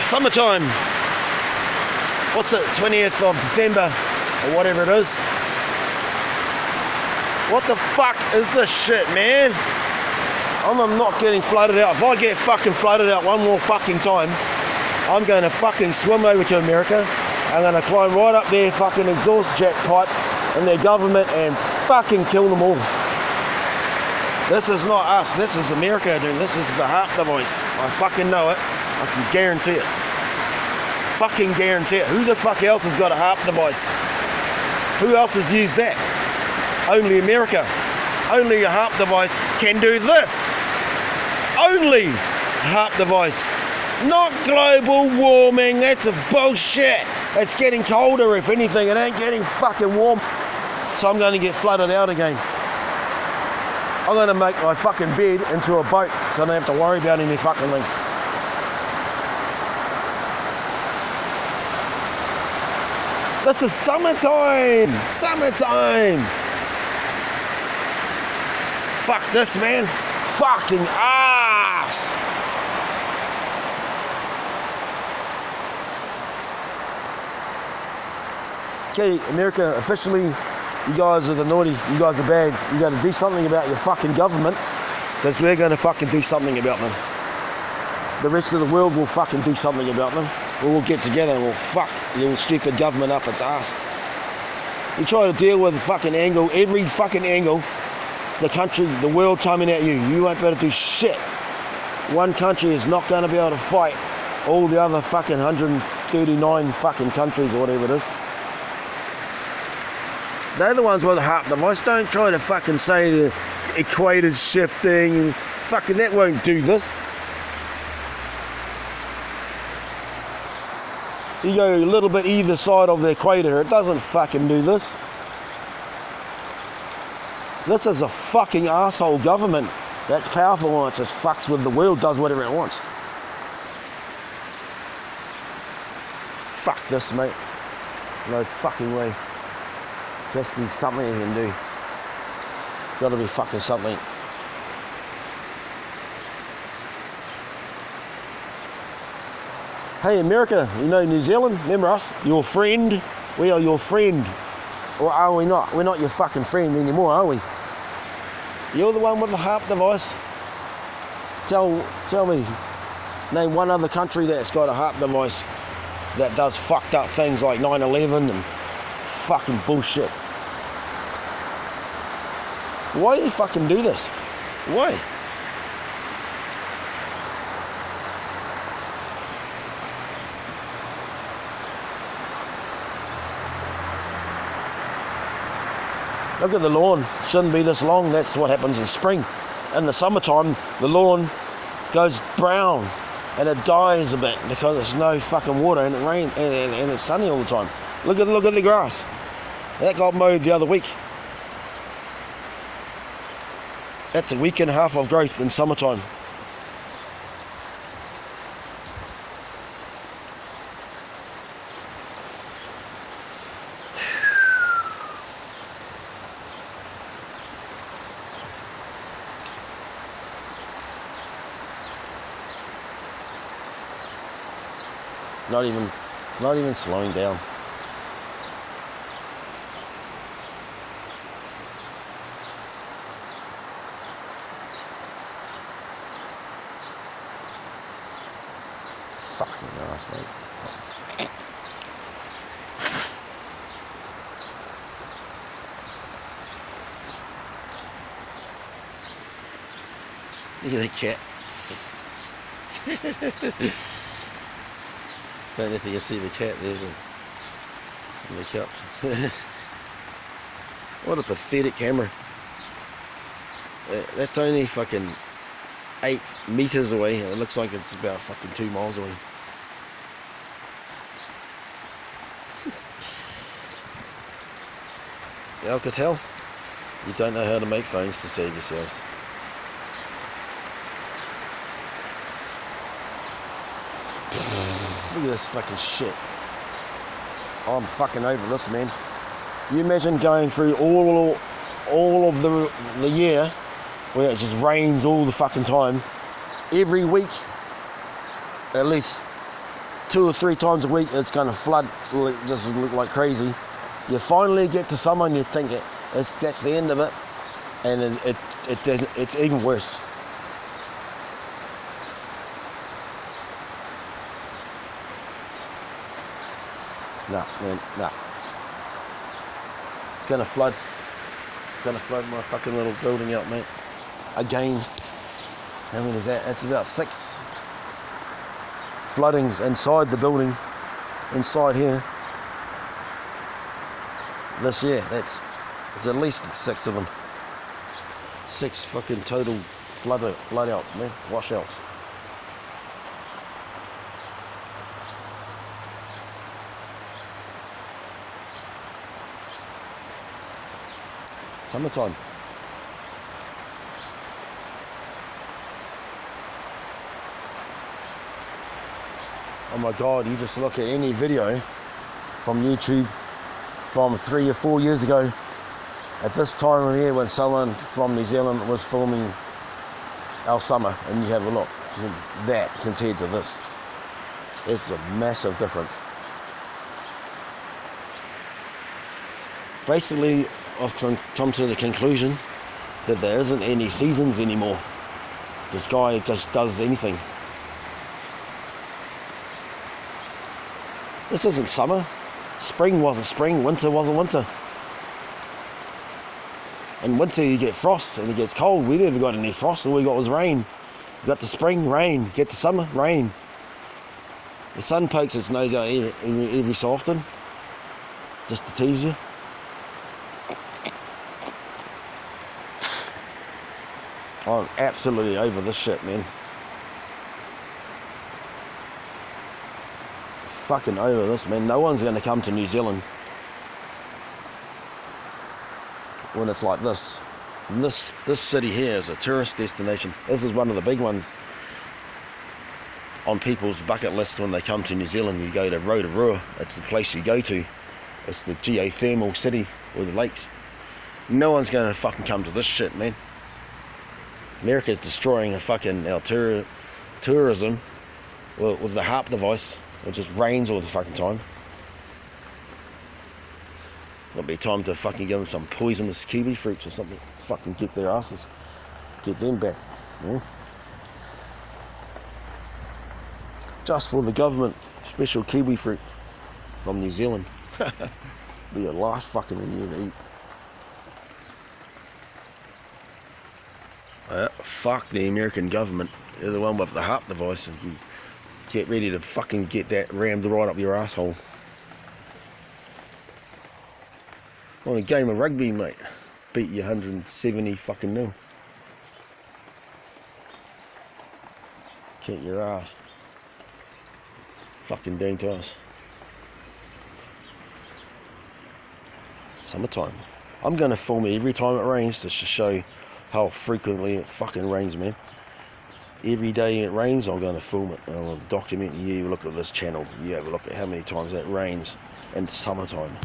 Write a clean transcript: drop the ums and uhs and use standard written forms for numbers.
Summertime. What's it? 20th of December or whatever it is. What the fuck is this shit, man? I'm not getting floated out. If I get fucking floated out one more fucking time, I'm going to fucking swim over to America. I'm going to climb right up their fucking exhaust jet pipe and their government and fucking kill them all. This is not us. This is America, dude. This is the Haarp device. I fucking know it. I can guarantee it. Fucking guarantee it. Who the fuck else has got a Haarp device? Who else has used that? Only America. Only a Haarp device can do this. Only Haarp device. Not global warming. That's a bullshit. It's getting colder, if anything. It ain't getting fucking warm. So I'm going to get flooded out again. I'm going to make my fucking bed into a boat so I don't have to worry about any fucking thing. This is summertime. Summertime. Fuck this, man. Fucking ass. Okay, America, officially, you guys are the naughty, you guys are bad. You got to do something about your fucking government, because we're going to fucking do something about them. The rest of the world will fucking do something about them. We'll all get together and we'll fuck your stupid government up its ass. You try to deal with the fucking angle, every fucking angle, the country, the world coming at you. You won't be able to do shit. One country is not going to be able to fight all the other fucking 139 fucking countries or whatever it is. They're the ones with the Haarp device. Don't try to fucking say the equator's shifting. Fucking that won't do this. You go a little bit either side of the equator, it doesn't fucking do this. This is a fucking asshole government that's powerful and it just fucks with the world, does whatever it wants. Fuck this, mate. No fucking way. Just be something you can do. Gotta be fucking something. Hey America, you know New Zealand, remember us? Your friend. We are your friend. Or are we not? We're not your fucking friend anymore, are we? You're the one with the Haarp device. Tell me, name one other country that's got a Haarp device that does fucked up things like 9/11 and fucking bullshit. Why do you fucking do this? Why? Look at the lawn. It shouldn't be this long. That's what happens in spring. In the summertime, the lawn goes brown and it dies a bit because there's no fucking water and it rains and it's sunny all the time. Look at the grass. That got mowed the other week. That's a week and a half of growth in summertime. It's not even slowing down. Fucking ass, mate. Look at that cat. Don't know if you can see the cat there on the couch. What a pathetic camera. That's only fucking 8 meters away. It looks like it's about fucking 2 miles away. Alcatel, you don't know how to make phones to save yourselves. Look at this fucking shit. I'm fucking over this, man. You imagine going through all of the year where it just rains all the fucking time. Every week, at least 2 or 3 times a week it's going to flood, just look like crazy. You finally get to summer and you think that's the end of it, and it doesn't, it's even worse. Nah, man, nah. It's going to flood. It's going to flood my fucking little building out, mate. Again. How many is that? That's about 6 floodings inside the building, inside here. This year, it's at least 6 of them. 6 fucking total flood outs, man, washouts. Summertime. Oh my God, you just look at any video from YouTube from 3 or 4 years ago, at this time of year when someone from New Zealand was filming our summer, and you have a look, that compared to this, it's a massive difference. Basically, I've come to the conclusion that there isn't any seasons anymore. This guy just does anything. This isn't summer. Spring wasn't spring, winter wasn't winter. In winter you get frost and it gets cold. We never got any frost, all we got was rain. You got the spring, rain. Get the summer, rain. The sun pokes its nose out every so often, just to tease you. I'm absolutely over this shit, man. Fucking over this, man. No one's going to come to New Zealand when it's like this. And this city here is a tourist destination. This is one of the big ones on people's bucket lists when they come to New Zealand. You go to Rotorua, it's the place you go to. It's the geothermal city with the lakes. No one's going to fucking come to this shit, man. America's destroying our tourism with the Haarp device. It just rains all the fucking time. It'll be time to fucking give them some poisonous kiwi fruits or something. Fucking get their asses. Get them back. Yeah? Just for the government. Special kiwi fruit from New Zealand. Be the last fucking thing you to eat. Fuck the American government. They're the one with the Haarp device. And you get ready to fucking get that rammed right up your asshole. On a game of rugby, mate. Beat you 170 fucking 0. Kick your ass. Fucking doing to us. Summertime. I'm gonna film it every time it rains just to show how frequently it fucking rains, man. Every day it rains, I'm going to film it. I'll document you. Look at this channel. You have a look at how many times it rains in summertime.